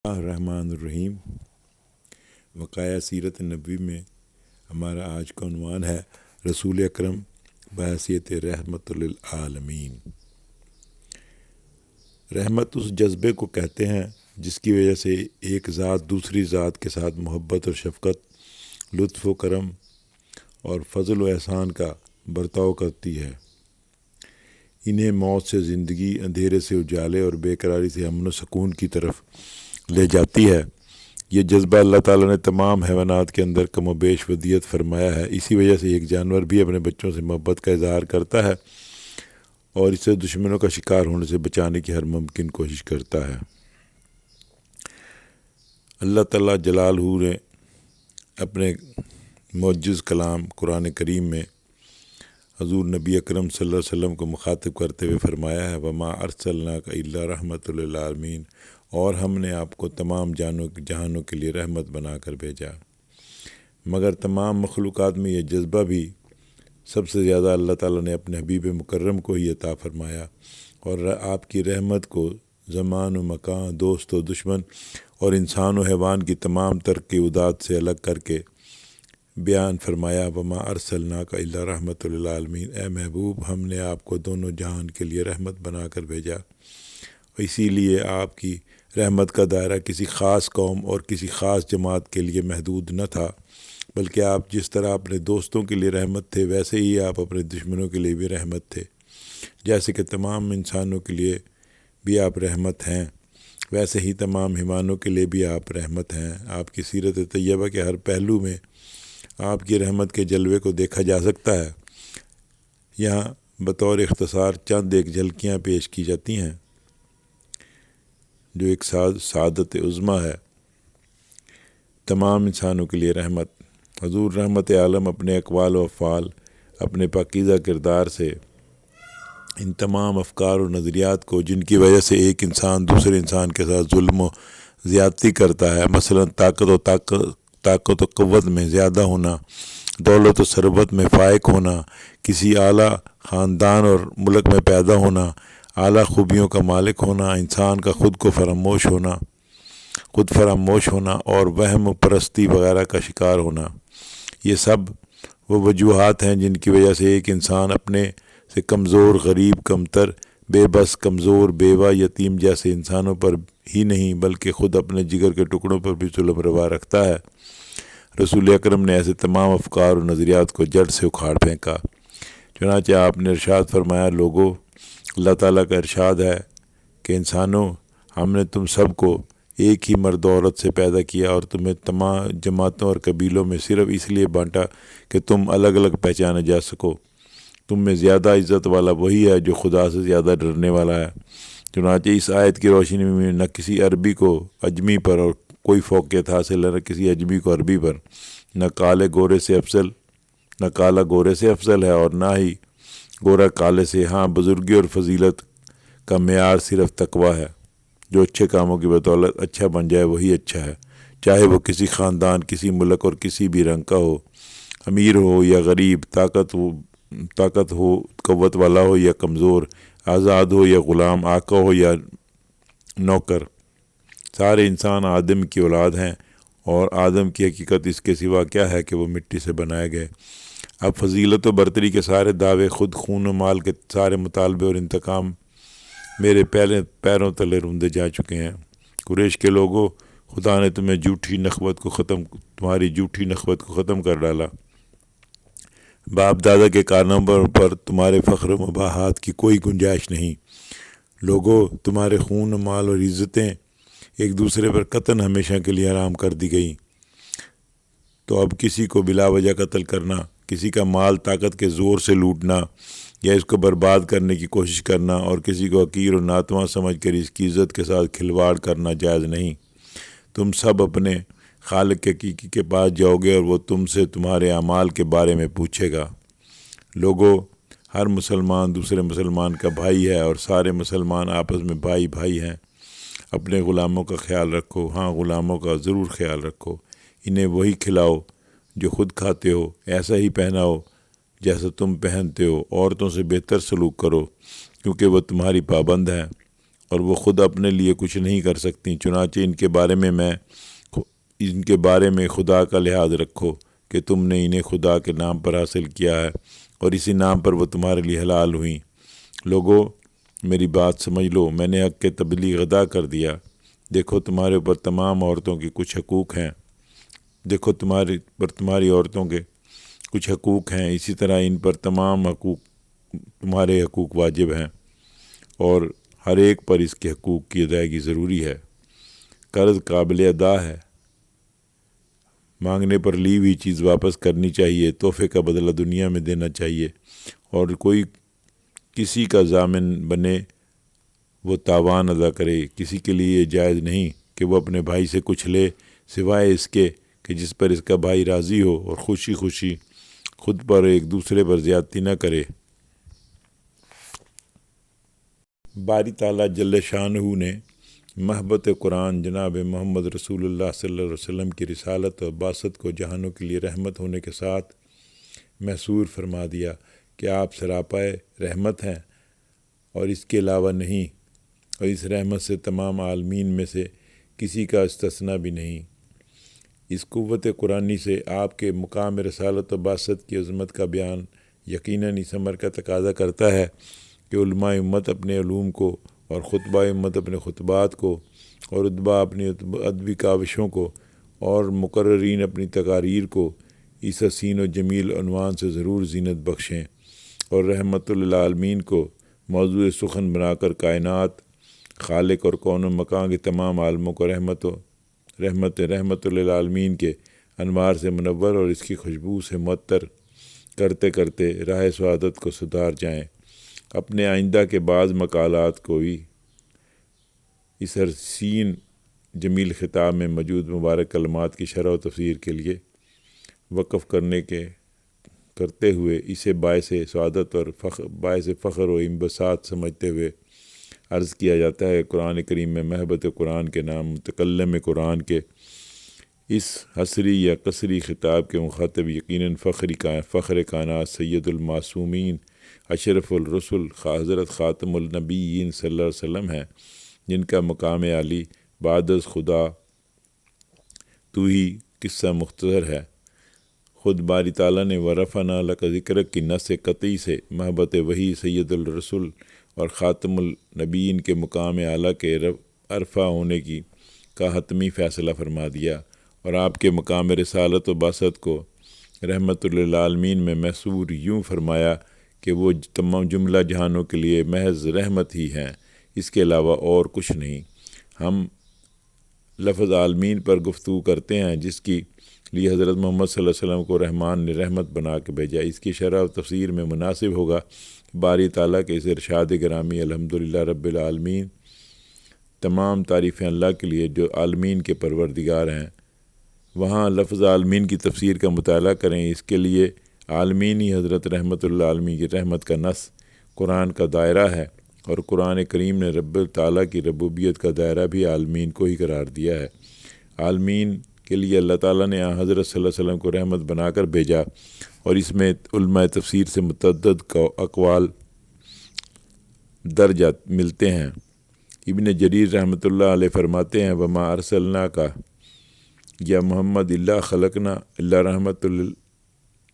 الرحمن الرحیم۔ وقایہ سیرت نبوی میں ہمارا آج کا عنوان ہے رسول اکرم بحیثیت رحمت للعالمین۔ رحمت اس جذبے کو کہتے ہیں جس کی وجہ سے ایک ذات دوسری ذات کے ساتھ محبت اور شفقت، لطف و کرم اور فضل و احسان کا برتاؤ کرتی ہے۔ انہیں موت سے زندگی، اندھیرے سے اجالے اور بے قراری سے امن و سکون کی طرف لے جاتی ہے۔ یہ جذبہ اللہ تعالیٰ نے تمام حیوانات کے اندر کم و بیش ودیت فرمایا ہے۔ اسی وجہ سے ایک جانور بھی اپنے بچوں سے محبت کا اظہار کرتا ہے اور اسے دشمنوں کا شکار ہونے سے بچانے کی ہر ممکن کوشش کرتا ہے۔ اللہ تعالیٰ جلالہ نے اپنے معجز کلام قرآن کریم میں حضور نبی اکرم صلی اللہ علیہ وسلم کو مخاطب کرتے ہوئے فرمایا ہے وما ارسلناک الا رحمۃ للعالمین، اور ہم نے آپ کو تمام جہانوں کے لیے رحمت بنا کر بھیجا۔ مگر تمام مخلوقات میں یہ جذبہ بھی سب سے زیادہ اللہ تعالیٰ نے اپنے حبیب مکرم کو ہی عطا فرمایا، اور آپ کی رحمت کو زمان و مکان، دوست و دشمن اور انسان و حیوان کی تمام ترقیات سے الگ کر کے بیان فرمایا وما ارسلناک الا رحمۃ للعالمین۔ اے محبوب، ہم نے آپ کو دونوں جہان کے لیے رحمت بنا کر بھیجا۔ اسی لیے آپ کی رحمت کا دائرہ کسی خاص قوم اور کسی خاص جماعت کے لیے محدود نہ تھا، بلکہ آپ جس طرح اپنے دوستوں کے لیے رحمت تھے، ویسے ہی آپ اپنے دشمنوں کے لیے بھی رحمت تھے۔ جیسے کہ تمام انسانوں کے لیے بھی آپ رحمت ہیں، ویسے ہی تمام حیوانوں کے لیے بھی آپ رحمت ہیں۔ آپ کی سیرت طیبہ کے ہر پہلو میں آپ کی رحمت کے جلوے کو دیکھا جا سکتا ہے۔ یہاں بطور اختصار چند ایک جھلکیاں پیش کی جاتی ہیں جو ایک سعادت عظمیٰ ہے۔ تمام انسانوں کے لیے رحمت۔ حضور رحمت عالم اپنے اقوال و افعال، اپنے پاکیزہ کردار سے ان تمام افکار و نظریات کو جن کی وجہ سے ایک انسان دوسرے انسان کے ساتھ ظلم و زیادتی کرتا ہے، مثلا طاقت و قوت میں زیادہ ہونا، دولت و ثروت میں فائق ہونا، کسی اعلیٰ خاندان اور ملک میں پیدا ہونا، اعلیٰ خوبیوں کا مالک ہونا، انسان کا خود فراموش ہونا اور وہم و پرستی وغیرہ کا شکار ہونا، یہ سب وہ وجوہات ہیں جن کی وجہ سے ایک انسان اپنے سے کمزور، غریب، کمتر، بے بس، کمزور، بیوہ، یتیم جیسے انسانوں پر ہی نہیں بلکہ خود اپنے جگر کے ٹکڑوں پر بھی ظلم روا رکھتا ہے۔ رسول اکرم نے ایسے تمام افکار و نظریات کو جڑ سے اکھاڑ پھینکا۔ چنانچہ آپ نے ارشاد فرمایا، لوگو، اللہ تعالیٰ کا ارشاد ہے کہ انسانوں، ہم نے تم سب کو ایک ہی مرد و عورت سے پیدا کیا اور تمہیں تمام جماعتوں اور قبیلوں میں صرف اس لیے بانٹا کہ تم الگ الگ پہچانے جا سکو۔ تم میں زیادہ عزت والا وہی ہے جو خدا سے زیادہ ڈرنے والا ہے۔ چنانچہ اس آیت کی روشنی میں نہ کسی عربی کو اجمی پر اور کوئی فوقیت حاصل ہے، نہ کسی اجمی کو عربی پر، نہ کالا گورے سے افضل ہے اور نہ ہی گورا کالے سے۔ ہاں، بزرگی اور فضیلت کا معیار صرف تقویٰ ہے۔ جو اچھے کاموں کی بدولت اچھا بن جائے وہی اچھا ہے، چاہے وہ کسی خاندان، کسی ملک اور کسی بھی رنگ کا ہو، امیر ہو یا غریب، طاقت ہو، قوت والا ہو یا کمزور، آزاد ہو یا غلام، آقا ہو یا نوکر۔ سارے انسان آدم کی اولاد ہیں، اور آدم کی حقیقت اس کے سوا کیا ہے کہ وہ مٹی سے بنائے گئے۔ اب فضیلت و برتری کے سارے دعوے، خود خون و مال کے سارے مطالبے اور انتقام میرے پیروں تلے روندے جا چکے ہیں۔ قریش کے لوگوں، خدا نے تمہاری جھوٹی نخوت کو ختم کر ڈالا۔ باپ دادا کے کارناموں پر تمہارے فخر و مباحات کی کوئی گنجائش نہیں۔ لوگوں، تمہارے خون و مال اور عزتیں ایک دوسرے پر قطعاً ہمیشہ کے لیے حرام کر دی گئی۔ تو اب کسی کو بلا وجہ قتل کرنا، کسی کا مال طاقت کے زور سے لوٹنا یا اس کو برباد کرنے کی کوشش کرنا اور کسی کو حقیر و ناتواں سمجھ کر اس کی عزت کے ساتھ کھلواڑ کرنا جائز نہیں۔ تم سب اپنے خالق حقیقی کے پاس جاؤ گے اور وہ تم سے تمہارے اعمال کے بارے میں پوچھے گا۔ لوگوں، ہر مسلمان دوسرے مسلمان کا بھائی ہے اور سارے مسلمان آپس میں بھائی بھائی ہیں۔ اپنے غلاموں کا خیال رکھو، ہاں غلاموں کا ضرور خیال رکھو۔ انہیں وہی کھلاؤ جو خود کھاتے ہو، ایسا ہی پہناؤ جیسا تم پہنتے ہو، عورتوں سے بہتر سلوک کرو کیونکہ وہ تمہاری پابند ہیں، اور وہ خود اپنے لیے کچھ نہیں کر سکتی، چنانچہ ان کے بارے میں خدا کا لحاظ رکھو کہ تم نے انہیں خدا کے نام پر حاصل کیا ہے اور اسی نام پر وہ تمہارے لیے حلال ہوئیں۔ لوگو میری بات سمجھ لو، میں نے حق کے تبلیغ ادا کر دیا۔ دیکھو تمہارے اوپر تمام عورتوں کے کچھ حقوق ہیں، تمہاری عورتوں کے کچھ حقوق ہیں، اسی طرح ان پر تمہارے حقوق واجب ہیں اور ہر ایک پر اس کے حقوق کی ادائیگی ضروری ہے۔ قرض قابل ادا ہے، مانگنے پر لی ہوئی چیز واپس کرنی چاہیے، تحفے کا بدلہ دنیا میں دینا چاہیے، اور کوئی کسی کا ضامن بنے وہ تاوان ادا کرے۔ کسی کے لیے یہ جائز نہیں کہ وہ اپنے بھائی سے کچھ لے سوائے اس کے کہ جس پر اس کا بھائی راضی ہو، اور خوشی خوشی خود پر ایک دوسرے پر زیادتی نہ کرے۔ باری تعالیٰ جل شانہ نے محبت قرآن جناب محمد رسول اللہ صلی اللہ علیہ وسلم کی رسالت اور بعثت کو جہانوں کے لیے رحمت ہونے کے ساتھ محصور فرما دیا کہ آپ سراپائے رحمت ہیں اور اس کے علاوہ نہیں، اور اس رحمت سے تمام عالمین میں سے کسی کا استثناء بھی نہیں۔ اس قوت قرآنی سے آپ کے مقام رسالت و بعثت کی عظمت کا بیان یقیناً اس امر کا تقاضا کرتا ہے کہ علماء امت اپنے علوم کو، اور خطبہ امت اپنے خطبات کو، اور ادباء اپنی ادبی کاوشوں کو، اور مقررین اپنی تقاریر کو اس حسین و جمیل عنوان سے ضرور زینت بخشیں، اور رحمت للعالمین کو موضوع سخن بنا کر کائنات خالق اور کون و مکان کے تمام عالموں کو رحمت للعالمین کے انوار سے منور اور اس کی خوشبو سے معطر کرتے کرتے راہ سعادت کو سدھار جائیں۔ اپنے آئندہ کے بعض مقالات کو بھی اس حسین جمیل خطاب میں موجود مبارک کلمات کی شرح و تفسیر کے لیے وقف کرتے ہوئے اسے باعث سعادت اور باعث فخر و انبساط سمجھتے ہوئے عرض کیا جاتا ہے۔ قرآن کریم میں محبت قرآن کے نام متکلم قرآن کے اس حصری یا قصری خطاب کے مخاطب یقیناً فخر کائنات سید المعصومین اشرف الرسل حضرت خاتم النبیین صلی اللہ علیہ وسلم ہیں، جن کا مقام عالی بعد از خدا تو ہی قصہ مختصر ہے۔ خود باری تعالیٰ نے ورفعنا لک ذکرک کی نص قطعی سے محبت وحی سید الرسل اور خاتم النبیین کے مقام اعلیٰ کے عرفہ ہونے کا حتمی فیصلہ فرما دیا، اور آپ کے مقام رسالت و بعثت کو رحمت للعالمین میں محصور یوں فرمایا کہ وہ تمام جملہ جہانوں کے لیے محض رحمت ہی ہیں، اس کے علاوہ اور کچھ نہیں۔ ہم لفظ عالمین پر گفتگو کرتے ہیں جس کی لیے حضرت محمد صلی اللہ علیہ وسلم کو رحمان نے رحمت بنا کے بھیجا۔ اس کی شرح و تفسیر میں مناسب ہوگا باری تعالیٰ کے اس ارشاد گرامی الحمدللہ رب العالمین، تمام تعریفیں اللہ کے لیے جو عالمین کے پروردگار ہیں، وہاں لفظ عالمین کی تفسیر کا مطالعہ کریں۔ اس کے لیے عالمین ہی حضرت رحمت اللہ عالمین کی رحمت کا نص قرآن کا دائرہ ہے، اور قرآن کریم نے رب تعالیٰ کی ربوبیت کا دائرہ بھی عالمین کو ہی قرار دیا ہے۔ عالمین کے لیے اللہ تعالیٰ نے حضرت صلی اللہ علیہ وسلم کو رحمت بنا کر بھیجا، اور اس میں علماء تفسیر سے متعدد اقوال درج ملتے ہیں۔ ابن جریر رحمۃ اللہ علیہ فرماتے ہیں وما ارسلناک یا محمد اللہ خلقنا اللہ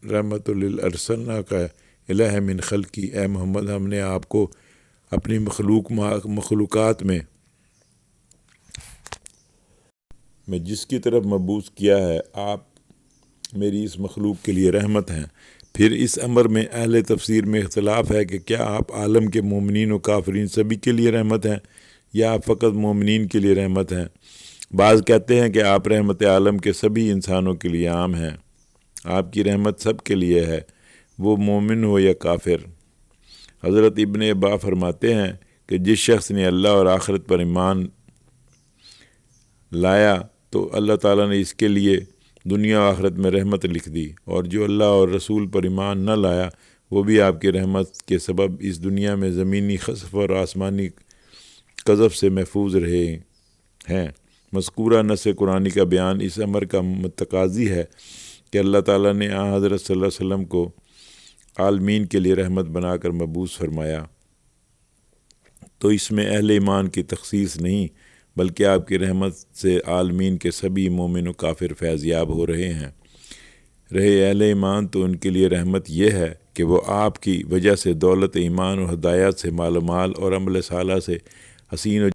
رحمت ارسلناک الہ من خلقی، اے محمد ہم نے آپ کو اپنی مخلوقات میں جس کی طرف مبعوث کیا ہے، آپ میری اس مخلوق کے لیے رحمت ہیں۔ پھر اس امر میں اہل تفسیر میں اختلاف ہے کہ کیا آپ عالم کے مومنین و کافرین سبھی کے لیے رحمت ہیں یا آپ فقط مومنین کے لیے رحمت ہیں۔ بعض کہتے ہیں کہ آپ رحمت عالم کے سبھی انسانوں کے لیے عام ہیں، آپ کی رحمت سب کے لیے ہے، وہ مومن ہو یا کافر۔ حضرت ابن عبا فرماتے ہیں کہ جس شخص نے اللہ اور آخرت پر ایمان لایا تو اللہ تعالیٰ نے اس کے لیے دنیا و آخرت میں رحمت لکھ دی، اور جو اللہ اور رسول پر ایمان نہ لایا وہ بھی آپ کی رحمت کے سبب اس دنیا میں زمینی خسف اور آسمانی قذف سے محفوظ رہے ہیں۔ مذکورہ نص قرآنی کا بیان اس امر کا متقاضی ہے کہ اللہ تعالیٰ نے حضرت صلی اللہ علیہ وسلم کو عالمین کے لیے رحمت بنا کر مبعوث فرمایا، تو اس میں اہل ایمان کی تخصیص نہیں بلکہ آپ کی رحمت سے عالمین کے سبھی مومن و کافر فیض یاب ہو رہے ہیں۔ رہے اہل ایمان تو ان کے لیے رحمت یہ ہے کہ وہ آپ کی وجہ سے دولت ایمان اور ہدایات سے مال و مال اور عمل صالح سے حسین و